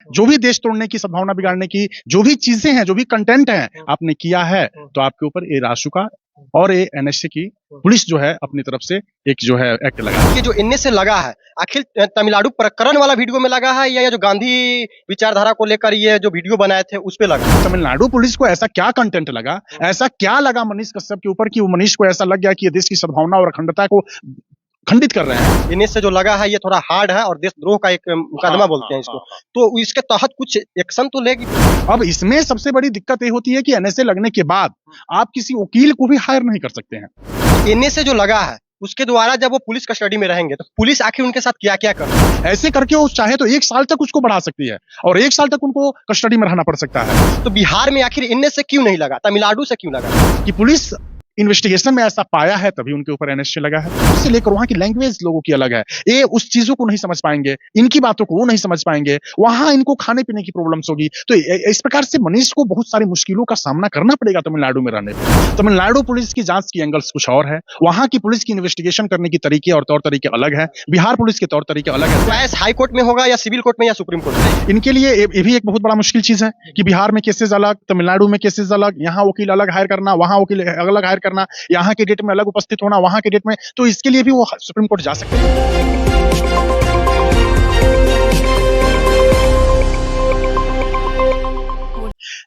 जो भी देश तोड़ने की, सद्भावना बिगाड़ने की जो भी चीजें हैं, जो भी कंटेंट है आपने किया है, तो आपके ऊपर ये रासुका और ये एनएसए की पुलिस जो है अपनी तरफ से एक जो है एक्ट लगा। ये जो एनएसए लगा है आखिर तमिलनाडु प्रकरण वाला वीडियो में लगा है या जो गांधी विचारधारा को लेकर ये जो वीडियो बनाए थे उस पे लगा? तमिलनाडु पुलिस को ऐसा क्या कंटेंट लगा, ऐसा क्या लगा मनीष कश्यप के ऊपर कि वो मनीष को ऐसा लग गया कि ये देश की सद्भावना और अखंडता को खंडित कर रहे हैं। एनएसए जो लगा है ये थोड़ा हार्ड है और देशद्रोह का एक मुकदमा बोलते हैं इसको, तो इसके तहत कुछ एक्शन तो लेगी। अब इसमें सबसे बड़ी दिक्कत ये होती है कि एनएसए लगने के बाद आप किसी वकील को भी हायर नहीं कर सकते हैं। एनएसए जो लगा है उसके द्वारा जब वो पुलिस कस्टडी में रहेंगे तो पुलिस आखिर उनके साथ क्या क्या कर, ऐसे करके वो चाहे तो 1 साल तक उसको बढ़ा सकती है और 1 साल तक उनको कस्टडी में रहना पड़ सकता है। तो बिहार में आखिर एनएसए क्यों नहीं लगा, तमिलनाडु से क्यों लगा? कि पुलिस इन्वेस्टिगेशन में ऐसा पाया है तभी उनके ऊपर एनएसए लगा है। उससे लेकर वहां की लैंग्वेज लोगों की अलग है, ये उस चीजों को नहीं समझ पाएंगे, इनकी बातों को वो नहीं समझ पाएंगे, वहां इनको खाने पीने की प्रॉब्लम्स होगी। तो इस प्रकार से मनीष को बहुत सारी मुश्किलों का सामना करना पड़ेगा तमिलनाडु में रहने पर। तमिलनाडु पुलिस की जांच की एंगल्स कुछ और है, वहां की पुलिस की इन्वेस्टिगेशन करने की तरीके और तौर तरीके अलग है, बिहार पुलिस के तौर तरीके अलग है। केस हाई कोर्ट में होगा या सिविल कोर्ट में या सुप्रीम कोर्ट में? इनके लिए ये भी एक बहुत बड़ा मुश्किल चीज है कि बिहार में केसेस अलग, तमिलनाडु में केसेस अलग, यहाँ वकील अलग हायर करना, वहां वकील अलग हायर करना, यहाँ के डेट में अलग उपस्थित होना, वहां के डेट में, तो इसके लिए भी वो सुप्रीम कोर्ट जा सकते हैं।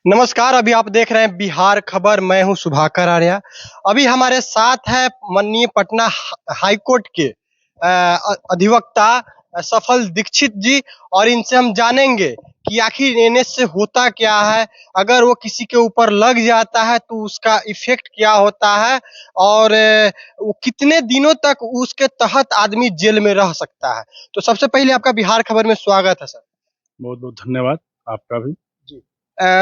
नमस्कार, अभी आप देख रहे हैं बिहार खबर, मैं हूं सुभाकर आर्या। अभी हमारे साथ है माननीय पटना हाईकोर्ट के अधिवक्ता सफल दीक्षित जी और इनसे हम जानेंगे कि आखिर एनएसए होता क्या है, अगर वो किसी के ऊपर लग जाता है तो उसका इफेक्ट क्या होता है और वो कितने दिनों तक उसके तहत आदमी जेल में रह सकता है। तो सबसे पहले आपका बिहार खबर में स्वागत है सर। बहुत बहुत धन्यवाद आपका भी।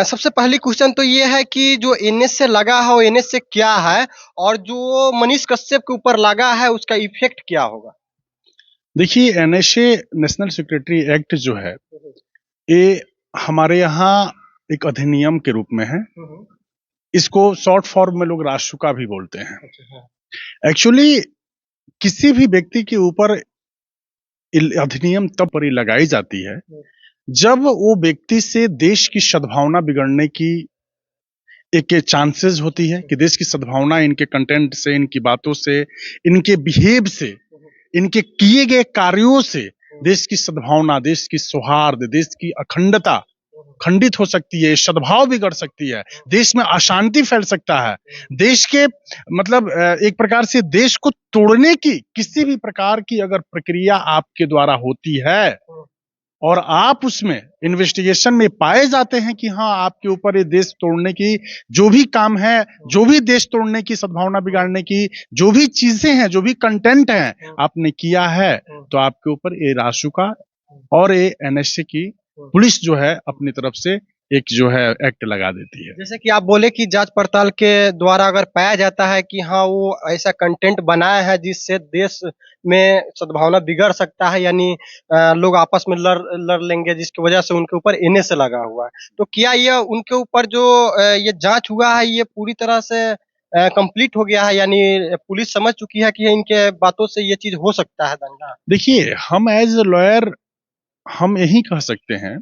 सबसे पहली क्वेश्चन तो ये है कि जो एनएसए लगा है वो एनएसए क्या है और जो मनीष कश्यप के ऊपर लगा है उसका इफेक्ट क्या होगा? देखिए, एनएसए नेशनल सिक्योरिटी एक्ट जो है ये हमारे यहाँ एक अधिनियम के रूप में है। इसको शॉर्ट फॉर्म में लोग रासुका भी बोलते हैं। एक्चुअली किसी भी व्यक्ति के ऊपर अधिनियम तब पर ही लगाई जाती है जब वो व्यक्ति से देश की सद्भावना बिगड़ने की एक चांसेस होती है कि देश की सद्भावना इनके कंटेंट से, इनकी बातों से, इनके बिहेव से, इनके किए गए कार्यों से देश की सद्भावना, देश की सौहार्द, देश की अखंडता खंडित हो सकती है, सद्भाव बिगड़ सकती है, देश में अशांति फैल सकता है, देश के मतलब एक प्रकार से देश को तोड़ने की किसी भी प्रकार की अगर प्रक्रिया आपके द्वारा होती है और आप उसमें इन्वेस्टिगेशन में पाए जाते हैं कि हाँ आपके ऊपर ये देश तोड़ने की जो भी काम है, जो भी देश तोड़ने की, सद्भावना बिगाड़ने की जो भी चीजें हैं, जो भी कंटेंट है आपने किया है, तो आपके ऊपर ये रासुका और ये एनएसए की पुलिस जो है अपनी तरफ से एक जो है एक्ट लगा देती है। जैसे कि आप बोले कि जांच पड़ताल के द्वारा अगर पाया जाता है कि हाँ वो ऐसा कंटेंट बनाया है जिससे देश में सद्भावना बिगड़ सकता है, यानी लोग आपस में लड़ लेंगे जिसकी वजह से उनके ऊपर एनएसए लगा हुआ है, तो क्या ये उनके ऊपर जो ये जांच हुआ है ये पूरी तरह से कंप्लीट हो गया है, यानी पुलिस समझ चुकी है कि इनके बातों से ये चीज हो सकता है दंगा? देखिए, हम एज ए लॉयर हम यही कह सकते हैं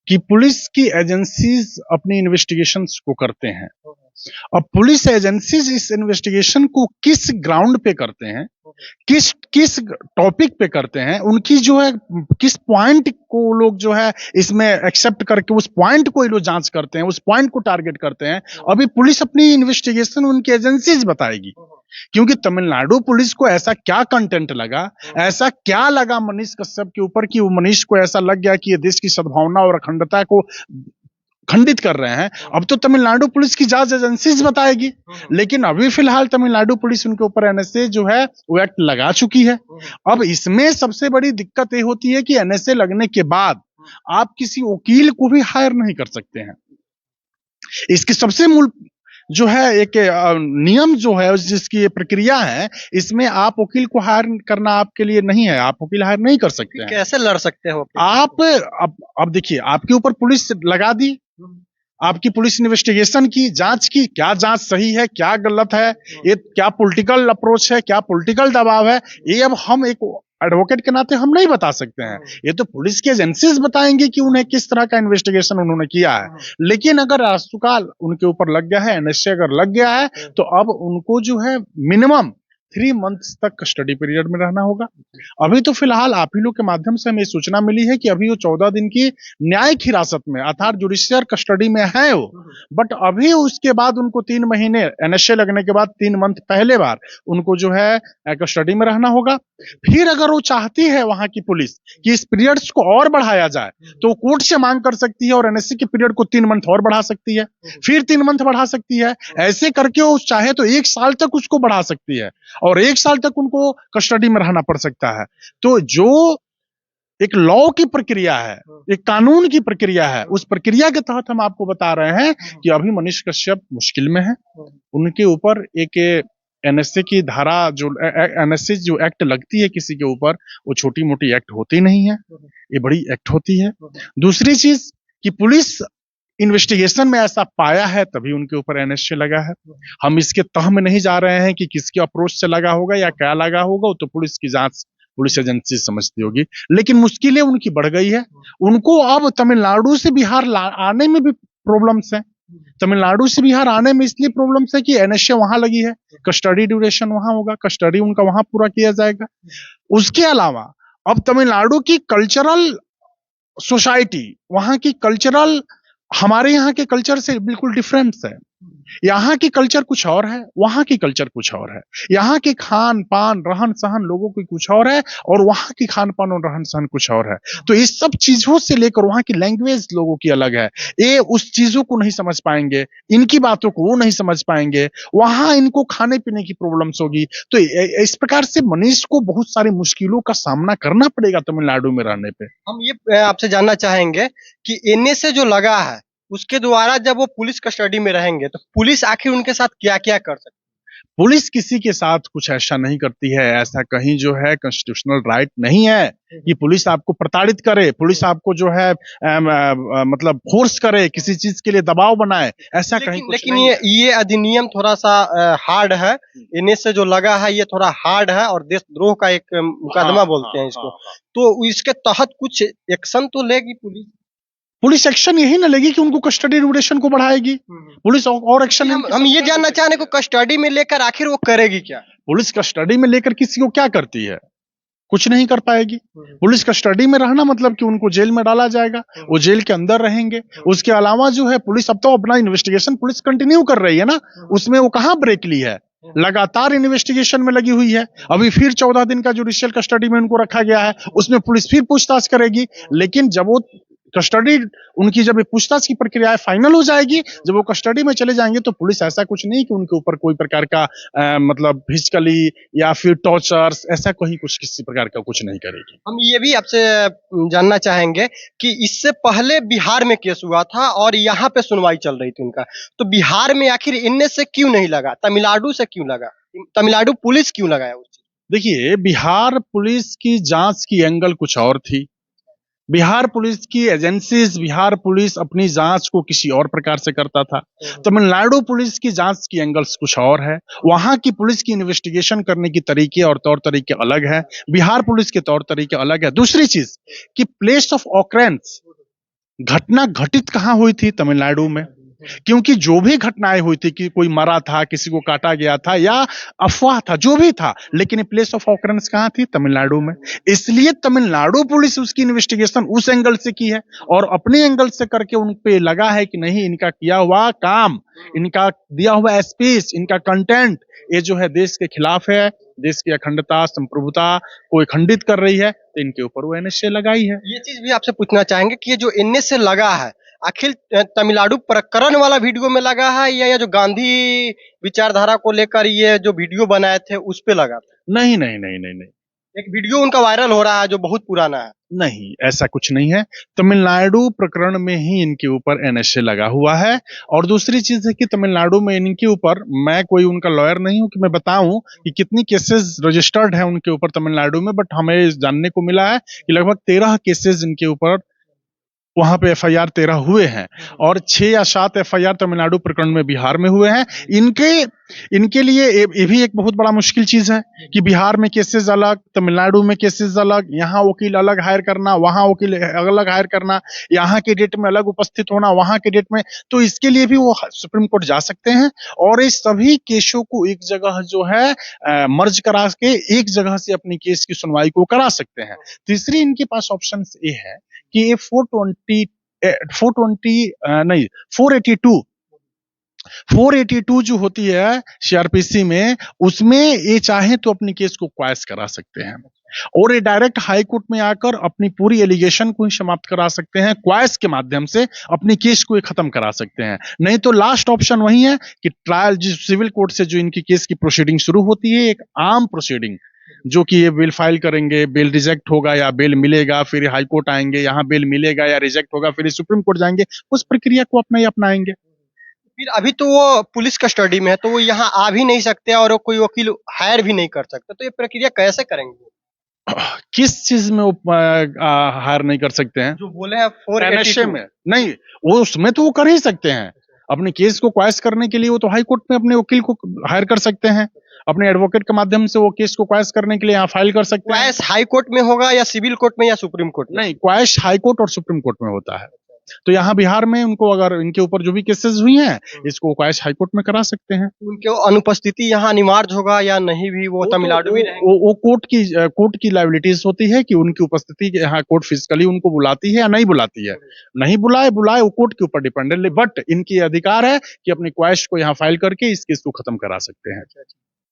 कि पुलिस की एजेंसीज अपनी इन्वेस्टिगेशंस को करते हैं। अब पुलिस एजेंसीज इस इन्वेस्टिगेशन को किस ग्राउंड पे करते हैं, किस टॉपिक पे करते हैं, उनकी जो है किस पॉइंट को लोग जो है इसमें एक्सेप्ट करके उस पॉइंट को ये लोग जांच करते हैं, उस पॉइंट को टारगेट करते हैं। अभी पुलिस अपनी इन्वेस्टिगेशन उनकी एजेंसीज बताएगी, क्योंकि तमिलनाडु पुलिस को ऐसा क्या कंटेंट लगा, ऐसा क्या लगा मनीष कश्यप के ऊपर कि वो मनीष को ऐसा लग गया कि ये देश की सद्भावना और अखंडता को खंडित कर रहे हैं। अब तो तमिलनाडु पुलिस की जांच एजेंसीज बताएगी, लेकिन अभी फिलहाल तमिलनाडु पुलिस उनके ऊपर एनएसए जो है वो एक्ट लगा चुकी है। अब इसमें सबसे बड़ी दिक्कत ये होती है कि एनएसए लगने के बाद आप किसी वकील को भी हायर नहीं कर सकते हैं। इसकी सबसे मूल जो है एक नियम जो है, जिसकी ये प्रक्रिया है, इसमें आप वकील को हायर करना आपके लिए नहीं है, आप वकील हायर नहीं कर सकते हैं। कैसे लड़ सकते हो आप? अब देखिए, आपके ऊपर पुलिस लगा दी, आपकी पुलिस इन्वेस्टिगेशन की, जांच की, क्या जांच सही है, क्या गलत है, ये क्या पॉलिटिकल अप्रोच है, क्या पॉलिटिकल दबाव है, ये अब हम एक एडवोकेट के नाते हम नहीं बता सकते हैं, ये तो पुलिस की एजेंसीज बताएंगे कि उन्हें किस तरह का इन्वेस्टिगेशन उन्होंने किया है। लेकिन अगर राष्ट्रकाल उनके ऊपर लग गया है, एनएसए अगर लग गया है, तो अब उनको जो है मिनिमम 3 मंथ्स तक कस्टडी पीरियड में रहना होगा। अभी तो फिलहाल आप ही लोग के माध्यम से हमें सूचना मिली है कि अभी वो 14 दिन की न्यायिक हिरासत में अर्थात जुडिशियल कस्टडी में है वो, बट अभी उसके बाद उनको 3 महीने एनएसए लगने के बाद 3 मंथ पहले बार उनको जो है कस्टडी में रहना होगा। फिर अगर वो चाहती है वहां की पुलिस कि इस पीरियड्स को और बढ़ाया जाए, तो कोर्ट से मांग कर सकती है और एनएसए के पीरियड को 3 मंथ और बढ़ा सकती है, फिर 3 मंथ बढ़ा सकती है। ऐसे करके वो चाहे तो 1 साल तक उसको बढ़ा सकती है और 1 साल तक उनको कस्टडी में रहना पड़ सकता है। तो जो एक लॉ की प्रक्रिया है, एक कानून की प्रक्रिया है, उस प्रक्रिया के तहत हम आपको बता रहे हैं कि अभी मनीष कश्यप मुश्किल में है। उनके ऊपर एक एनएसए की धारा जो एनएसए जो एक्ट लगती है किसी के ऊपर, वो छोटी मोटी एक्ट होती नहीं है, ये बड़ी एक्ट होती है। दूसरी चीज कि पुलिस इन्वेस्टिगेशन में ऐसा पाया है तभी उनके ऊपर एनएसए लगा है। हम इसके तह में नहीं जा रहे हैं कि किसके अप्रोच से लगा होगा या क्या लगा होगा, वो तो पुलिस की जांच पुलिस एजेंसी समझती होगी। लेकिन मुश्किलें उनकी बढ़ गई है। उनको अब तमिलनाडु से बिहार आने में भी प्रॉब्लम्स है। तमिलनाडु से बिहार आने में इसलिए प्रॉब्लम्स है कि एनएसए वहां लगी है, कस्टडी ड्यूरेशन वहां होगा, कस्टडी उनका वहां पूरा किया जाएगा। उसके अलावा अब तमिलनाडु की कल्चरल सोसाइटी, वहां की कल्चरल हमारे यहाँ के कल्चर से बिल्कुल डिफरेंट है। यहाँ की कल्चर कुछ और है, वहां की कल्चर कुछ और है। यहाँ के खान पान रहन सहन लोगों की कुछ और है और वहां की खान पान और रहन सहन कुछ और है। तो इस सब चीजों से लेकर वहां की लैंग्वेज लोगों की अलग है, ये उस चीजों को नहीं समझ पाएंगे, इनकी बातों को वो नहीं समझ पाएंगे, वहां इनको खाने पीने की प्रॉब्लम्स होगी। तो इस प्रकार से मनीष को बहुत सारी मुश्किलों का सामना करना पड़ेगा तमिलनाडु में रहने पे। हम ये आपसे जानना चाहेंगे कि एनएसए जो लगा है उसके द्वारा जब वो पुलिस कस्टडी में रहेंगे तो पुलिस आखिर उनके साथ क्या क्या कर सकती है? पुलिस किसी के साथ कुछ ऐसा नहीं करती है, ऐसा कहीं जो है कॉन्स्टिट्यूशनल राइट नहीं है कि पुलिस आपको प्रताड़ित करे, पुलिस आपको जो है मतलब फोर्स करे, किसी चीज के लिए दबाव बनाए, ऐसा कहीं कुछ लेकिन नहीं ये अधिनियम थोड़ा सा हार्ड है। एनएसए जो लगा है ये थोड़ा हार्ड है और देशद्रोह का एक मुकदमा बोलते हैं इसको। तो इसके तहत कुछ एक्शन तो लेगी पुलिस? पुलिस एक्शन यही ना लेगी कि उनको कस्टडी ड्यूरेशन को बढ़ाएगी। पुलिस और एक्शन हम ये जानना चाह रहे हैं कि कस्टडी में लेकर आखिर वो करेगी क्या? पुलिस कस्टडी में लेकर किसी को क्या करती है? कुछ नहीं कर पाएगी। पुलिस कस्टडी में रहना मतलब कि उनको जेल में डाला जाएगा, वो जेल के अंदर रहेंगे। उसके अलावा जो है पुलिस अब तो अपना इन्वेस्टिगेशन पुलिस कंटिन्यू कर रही है ना, उसमें वो कहाँ ब्रेक ली है, लगातार इन्वेस्टिगेशन में लगी हुई है। अभी फिर 14 दिन का जुडिशियल कस्टडी में उनको रखा गया है, उसमें पुलिस फिर पूछताछ करेगी। लेकिन जब वो कस्टडी उनकी जब पूछताछ की प्रक्रिया फाइनल हो जाएगी, जब वो कस्टडी में चले जाएंगे, तो पुलिस ऐसा कुछ नहीं कि उनके ऊपर कोई प्रकार का मतलब फिजिकली या फिर टॉर्चर्स ऐसा कोई कुछ किसी प्रकार का कुछ नहीं करेगी। हम ये भी आपसे जानना चाहेंगे कि इससे पहले बिहार में केस हुआ था और यहाँ पे सुनवाई चल रही थी उनका, तो बिहार में आखिर एनएसए क्यों नहीं लगा, तमिलनाडु से क्यों लगा, तमिलनाडु पुलिस क्यों लगाया उस चीज? देखिए, बिहार पुलिस की जांच की एंगल कुछ और थी। बिहार पुलिस की एजेंसीज, बिहार पुलिस अपनी जांच को किसी और प्रकार से करता था। तमिलनाडु पुलिस की जांच की एंगल्स कुछ और है, वहां की पुलिस की इन्वेस्टिगेशन करने की तरीके और तौर तरीके अलग है, बिहार पुलिस के तौर तरीके अलग है। दूसरी चीज कि प्लेस ऑफ ऑकरेंस, घटना घटित कहां हुई थी, तमिलनाडु में। क्योंकि जो भी घटनाएं हुई थी कि कोई मरा था, किसी को काटा गया था या अफवाह था, जो भी था, लेकिन प्लेस ऑफ ऑकरेंस कहां थी, तमिलनाडु में। इसलिए तमिलनाडु पुलिस उसकी इन्वेस्टिगेशन उस एंगल से की है और अपने एंगल से करके उन पे लगा है कि नहीं, इनका किया हुआ काम, इनका दिया हुआ स्पीच, इनका कंटेंट, ये जो है देश के खिलाफ है, देश की अखंडता संप्रभुता को खंडित कर रही है, तो इनके ऊपर वो एनएसए लगाई है। ये चीज भी आपसे पूछना चाहेंगे कि ये जो एनएसए लगा है आखिर तमिलनाडु प्रकरण वाला वीडियो में लगा है या जो गांधी विचारधारा को लेकर ये जो वीडियो बनाए थे उस पे लगा था? नहीं नहीं नहीं नहीं नहीं, एक वीडियो उनका वायरल हो रहा है जो बहुत पुराना है। नहीं, ऐसा कुछ नहीं है। तमिलनाडु प्रकरण में ही इनके ऊपर एनएसए लगा हुआ है। और दूसरी चीज है कि तमिलनाडु में इनके ऊपर, मैं कोई उनका लॉयर नहीं हूं कि मैं बताऊं कि कितनी केसेस रजिस्टर्ड है उनके ऊपर तमिलनाडु में, बट हमें जानने को मिला है कि लगभग 13 केसेस इनके ऊपर वहां पे एफआईआर 13 हुए हैं और 6 या 7 एफआईआर तमिलनाडु प्रकरण में बिहार में हुए हैं। इनके इनके लिए ये भी एक बहुत बड़ा मुश्किल चीज है कि बिहार में केसेस अलग, तमिलनाडु में केसेस अलग, यहाँ वकील अलग हायर करना, वहाँ वकील अलग हायर करना, यहाँ के डेट में अलग उपस्थित होना, वहाँ के डेट में, तो इसके लिए भी वो सुप्रीम कोर्ट जा सकते हैं और इस सभी केसों को एक जगह जो है मर्ज करा के एक जगह से अपनी केस की सुनवाई को करा सकते हैं। तीसरी इनके पास ऑप्शन ये है कि ये 482 जो होती है सीआरपीसी में, उसमें ये चाहे तो अपनी केस को क्वाश करा सकते हैं और ये डायरेक्ट हाई कोर्ट में आकर अपनी पूरी एलिगेशन को ही समाप्त करा सकते हैं, क्वाश के माध्यम से अपनी केस को ही खत्म करा सकते हैं। नहीं तो लास्ट ऑप्शन वही है कि ट्रायल, जिस सिविल कोर्ट से जो इनकी केस की प्रोसीडिंग शुरू होती है, एक आम प्रोसीडिंग, जो कि ये बेल फाइल करेंगे, बेल रिजेक्ट होगा या बेल मिलेगा, फिर हाई कोर्ट आएंगे, यहाँ बेल मिलेगा या रिजेक्ट होगा, फिर सुप्रीम कोर्ट जाएंगे, उस प्रक्रिया को अपना ही अपनाएंगे। फिर अभी तो वो पुलिस कस्टडी में है, तो वो यहाँ आ भी नहीं सकते और वो कोई वकील हायर भी नहीं कर सकते, तो ये प्रक्रिया कैसे करेंगे? किस चीज में वो हायर नहीं कर सकते हैं? जो बोले हैं एनएसए 482 में नहीं, वो उसमें तो वो कर ही सकते हैं। अपने केस को क्वाश करने के लिए वो तो हाई कोर्ट में अपने वकील को हायर कर सकते हैं, अपने एडवोकेट के माध्यम से वो केस को क्वाश करने के लिए यहाँ फाइल कर सकते हैं। क्वाश हाई कोर्ट में होगा या सिविल कोर्ट में या सुप्रीम कोर्ट में? नहीं, क्वाश हाई कोर्ट और सुप्रीम कोर्ट में होता है। तो यहाँ बिहार में उनको अगर इनके ऊपर जो भी केसेस हुई हैं, इसको क्वाश हाई कोर्ट में करा सकते हैं। उनके अनुपस्थिति यहाँ अनिवार्य होगा या नहीं भी, वो तमिलनाडु में रहेंगे? वो कोर्ट की लायबिलिटीज होती है कि उनकी उपस्थिति यहाँ कोर्ट फिजिकली उनको बुलाती है या नहीं बुलाती है। नहीं बुलाए वो कोर्ट के ऊपर डिपेंड है, बट इनकी अधिकार है कि अपनी क्वाश को यहाँ फाइल करके इस केस को खत्म करा सकते हैं।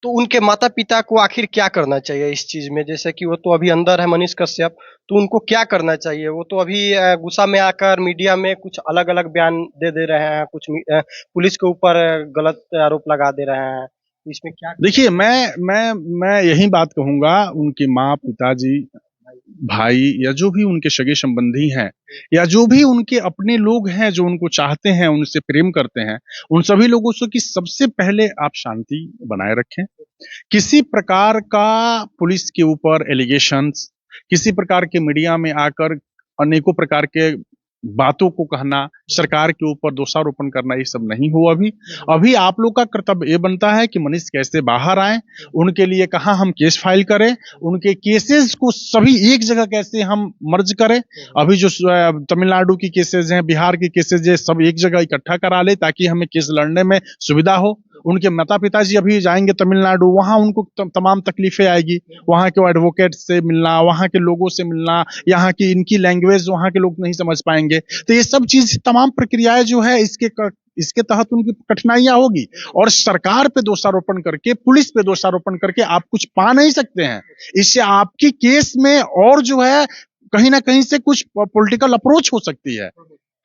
तो उनके माता पिता को आखिर क्या करना चाहिए इस चीज में? जैसे कि वो तो अभी अंदर है, मनीष कश्यप, तो उनको क्या करना चाहिए? वो तो अभी गुस्सा में आकर मीडिया में कुछ अलग अलग बयान दे रहे हैं, कुछ पुलिस के ऊपर गलत आरोप लगा दे रहे हैं, इसमें क्या? देखिए, मैं यही बात कहूंगा, उनके माँ, पिताजी, भाई या जो भी उनके सगे संबंधी हैं या जो भी उनके अपने लोग हैं जो उनको चाहते हैं, उनसे प्रेम करते हैं, उन सभी लोगों से कि सबसे पहले आप शांति बनाए रखें। किसी प्रकार का पुलिस के ऊपर एलिगेशंस, किसी प्रकार के मीडिया में आकर अनेकों प्रकार के बातों को कहना, सरकार के ऊपर दोषारोपण करना, ये सब नहीं हो। अभी आप लोग का कर्तव्य ये बनता है कि मनीष कैसे बाहर आए, उनके लिए कहाँ हम केस फाइल करें, उनके केसेस को सभी एक जगह कैसे हम मर्ज करें। अभी जो तमिलनाडु की केसेस हैं, बिहार की केसेस हैं, सब एक जगह इकट्ठा करा ले ताकि हमें केस लड़ने में सुविधा हो। उनके माता पिताजी अभी जाएंगे तमिलनाडु, वहां उनको तमाम तकलीफें आएगी, वहां के एडवोकेट से मिलना, वहां के लोगों से मिलना, यहाँ की इनकी लैंग्वेज वहां के लोग नहीं समझ पाएंगे, तो ये सब चीज, तमाम प्रक्रियाएं जो है इसके तहत उनकी कठिनाइयां होगी और सरकार पे दोषारोपण करके, पुलिस पे दोषारोपण करके आप कुछ पा नहीं सकते हैं। इससे आपकी केस में और जो है कहीं ना कहीं से कुछ पॉलिटिकल अप्रोच हो सकती है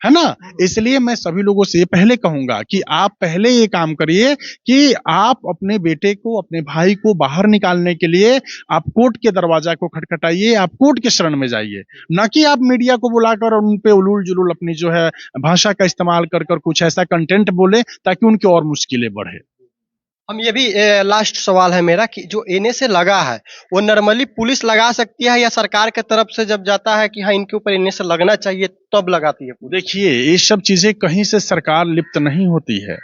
ना। इसलिए मैं सभी लोगों से पहले कहूंगा कि आप पहले ये काम करिए कि आप अपने बेटे को, अपने भाई को बाहर निकालने के लिए आप कोर्ट के दरवाजा को खटखटाइए, आप कोर्ट के शरण में जाइए, न कि आप मीडिया को बुलाकर उन पे उलूल जुलूल अपनी जो है भाषा का इस्तेमाल कर कुछ ऐसा कंटेंट बोले ताकि उनकी और मुश्किलें बढ़े। हम ये भी लास्ट सवाल है मेरा कि जो एनएसए लगा है वो नॉर्मली पुलिस लगा सकती है या सरकार के तरफ से जब जाता है कि हाँ इनके ऊपर एनएसए लगना चाहिए तब लगाती है पुलिस? देखिए, ये सब चीजें कहीं से सरकार लिप्त नहीं होती है।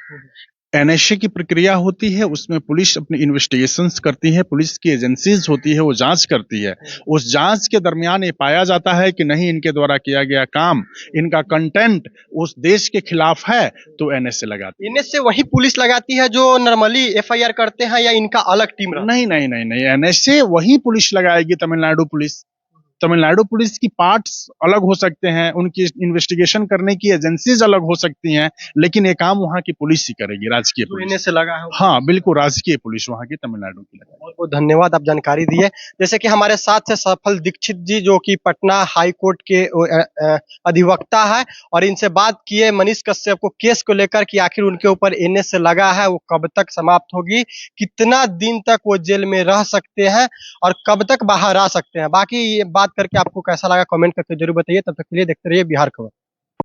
एनएसए की प्रक्रिया होती है, उसमें पुलिस अपनी इन्वेस्टिगेशंस करती है, पुलिस की एजेंसीज होती है, वो जांच करती है। उस जांच के दरमियान ये पाया जाता है कि नहीं, इनके द्वारा किया गया काम, इनका कंटेंट उस देश के खिलाफ है, तो एनएसए लगाती है। एनएसए वही पुलिस लगाती है जो नॉर्मली एफआईआर करते हैं या इनका अलग टीम रहता है? नहीं, एनएसए वही पुलिस लगाएगी, तमिलनाडु पुलिस। तमिलनाडु पुलिस की पार्ट्स अलग हो सकते हैं, उनकी इन्वेस्टिगेशन करने की एजेंसीज अलग हो सकती हैं, लेकिन ये काम वहाँ की पुलिस ही करेगी, राजकीय पुलिस। एनएसए लगा है? हाँ, बिल्कुल, राजकीय पुलिस वहाँ की तमिलनाडु की लगाई। बहुत बहुत धन्यवाद, आप जानकारी दिए। जैसे कि हमारे साथ है सफल दीक्षित जी जो कि पटना हाई कोर्ट के अधिवक्ता है और इनसे बात किए मनीष कश्यप को केस को लेकर कि आखिर उनके ऊपर एनएसए लगा है, वो कब तक समाप्त होगी, कितना दिन तक वो जेल में रह सकते हैं और कब तक बाहर आ सकते हैं। बाकी ये बात करके आपको कैसा लगा कमेंट करके जरूर बताइए। तब तक के लिए देखते रहिए बिहार खबर।